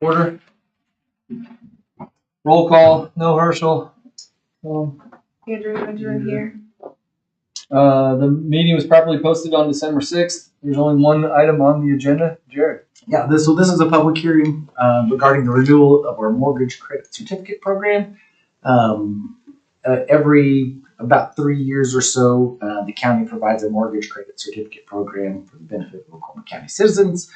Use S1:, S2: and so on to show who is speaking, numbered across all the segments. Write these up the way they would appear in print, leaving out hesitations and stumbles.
S1: Order. Roll call, no Herschel.
S2: Andrew Winter here.
S1: The meeting was properly posted on December 6th. There's only one item on the agenda. Jared.
S3: Yeah, this is a public hearing regarding the renewal of our mortgage credit certificate program. Every about 3 years or so, the county provides a mortgage credit certificate program for the benefit of Oklahoma County citizens,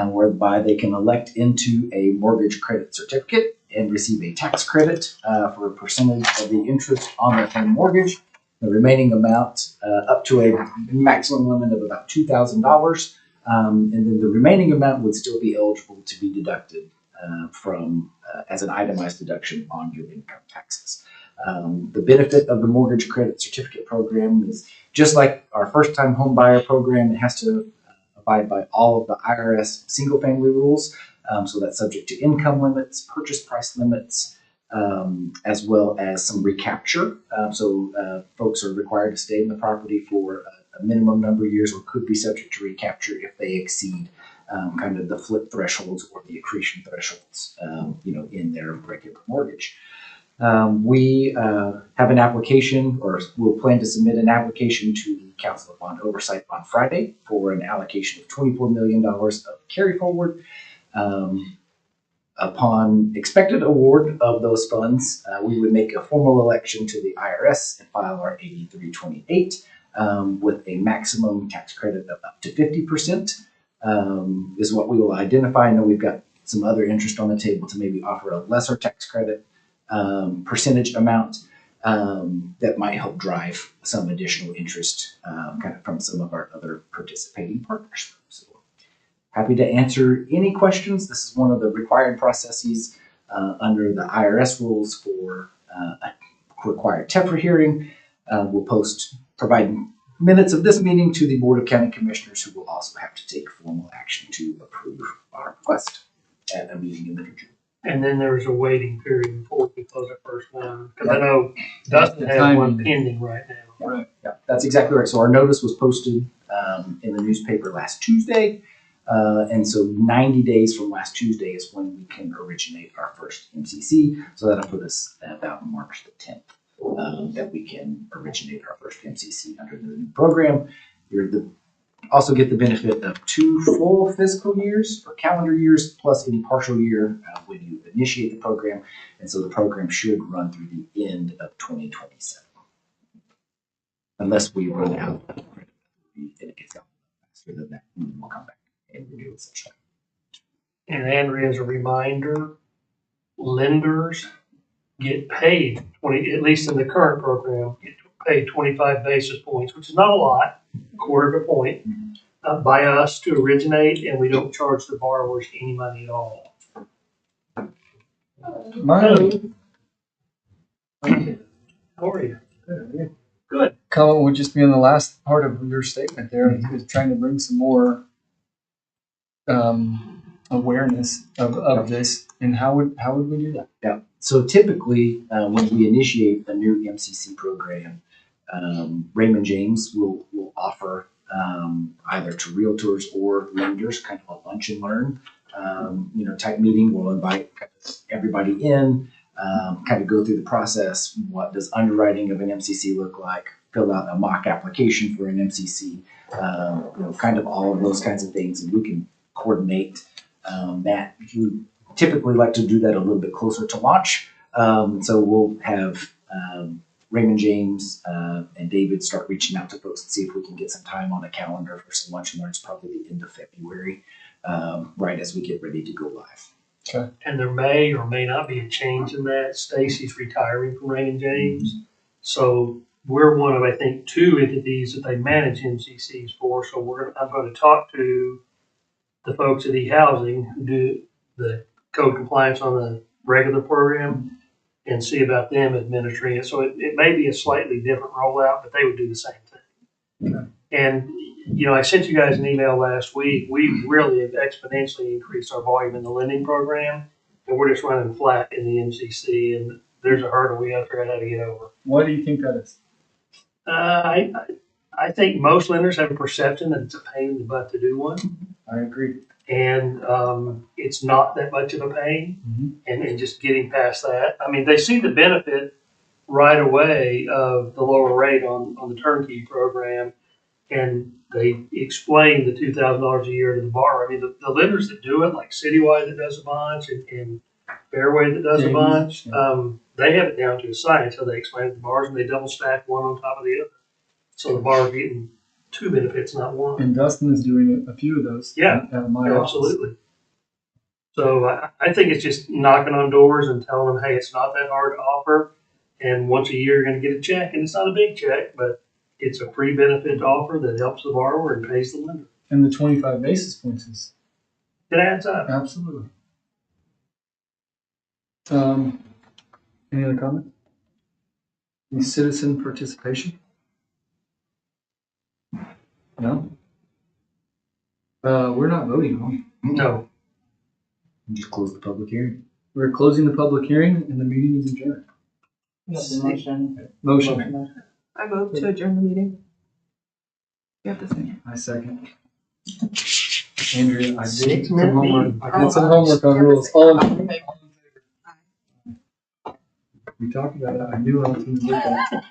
S3: whereby they can elect into a mortgage credit certificate and receive a tax credit for a percentage of the interest on their home mortgage. The remaining amount up to a maximum limit of about $2,000. And then the remaining amount would still be eligible to be deducted from as an itemized deduction on your income taxes. The benefit of the mortgage credit certificate program is just like our first-time home buyer program. It has to abide by all of the IRS single-family rules. So that's subject to income limits, purchase price limits, as well as some recapture. Folks are required to stay in the property for a minimum number of years, or could be subject to recapture if they exceed kind of the flip thresholds or the accretion thresholds, in their regular mortgage. We have an application, or we'll plan to submit an application to the Council of Bond Oversight on Friday for an allocation of $24 million of carry forward. Upon expected award of those funds, we would make a formal election to the IRS and file our 8328 with a maximum tax credit of up to 50%, is what we will identify. I know we've got some other interest on the table to maybe offer a lesser tax credit percentage amount that might help drive some additional interest kind of from some of our other participating partners. So happy to answer any questions. This is one of the required processes under the IRS rules for a required TEFRA hearing. We'll provide minutes of this meeting to the Board of County Commissioners, who will also have to take formal action to approve our request at a meeting in the future.
S4: And then there's a waiting period before we close the first one, because I know Dustin has one pending right now.
S1: Right.
S3: Yeah, that's exactly right. So our notice was posted in the newspaper last Tuesday. And so 90 days from last Tuesday is when we can originate our first MCC. So that'll put us at about March the 10th that we can originate our first MCC under the new program. You're also get the benefit of 2 full fiscal years or calendar years plus any partial year when you initiate the program. And so the program should run through the end of 2027. Unless we run out of credit and it gets out faster than that, we'll come back and renew it such time.
S4: And Andrea, as a reminder, lenders get paid at least in the current program, get paid 25 basis points, which is not a lot, a quarter of a point, by us to originate, and we don't charge the borrowers any money at all.
S1: My
S4: How are you? Good.
S1: comment would just be in the last part of your statement there, is trying to bring some more awareness of this. And how would we do that?
S3: Yeah. So typically, when we initiate a new MCC program, Raymond James will offer either to realtors or lenders kind of a lunch and learn, type meeting. We'll invite everybody in, kind of go through the process. What does underwriting of an MCC look like? Fill out a mock application for an MCC. Kind of all of those kinds of things, and we can coordinate that. We typically like to do that a little bit closer to launch. So we'll have Raymond James and David start reaching out to folks and see if we can get some time on a calendar for some lunch and learns, probably the end of February, right as we get ready to go live.
S1: Okay.
S4: And there may or may not be a change in that. Stacy's retiring from Raymond James. So we're one of, I think, 2 entities that they manage MCCs for. So I'm going to talk to the folks at eHousing who do the code compliance on the regular program and see about them administering it. So it may be a slightly different rollout, but they would do the same thing.
S1: Okay.
S4: And, I sent you guys an email last week. We really have exponentially increased our volume in the lending program, and we're just running flat in the MCC, and there's a hurdle we have to figure out how to get over.
S1: Why do you think that is?
S4: I think most lenders have a perception that it's a pain in the butt to do one.
S1: I agree.
S4: and it's not that much of a pain,
S1: Mhm.
S4: and just getting past that. I mean, they see the benefit right away of the lower rate on the turnkey program, and they explain the $2,000 a year to the borrower. I mean, the lenders that do it, like Citywide that does a bunch, and Fairway that does a
S1: Jamie,
S4: bunch,
S1: yeah.
S4: they have it down to a science. So they explain it to the borrowers, and they double stack one on top of the other. So the borrower's getting two benefits, not one.
S1: And Dustin is doing a few of those.
S4: Yeah,
S1: At my office.
S4: Absolutely. So I think it's just knocking on doors and telling them, hey, it's not that hard to offer. And once a year, you're going to get a check. And it's not a big check, but it's a free benefit offer that helps the borrower and pays the lender.
S1: And the 25 basis points is
S4: It adds up.
S1: absolutely. Any other comments? Any citizen participation? No? We're not voting, are we?
S4: No.
S3: Just close the public hearing.
S1: We're closing the public hearing and the meeting is adjourned. Motion.
S2: I move to adjourn the meeting. You have to say.
S1: I second. Andrea, I did
S4: 6
S1: some
S4: minute
S1: homework.
S4: meeting.
S1: I did some homework on rules. All in favor? We talked about it. I knew I was going to look at it.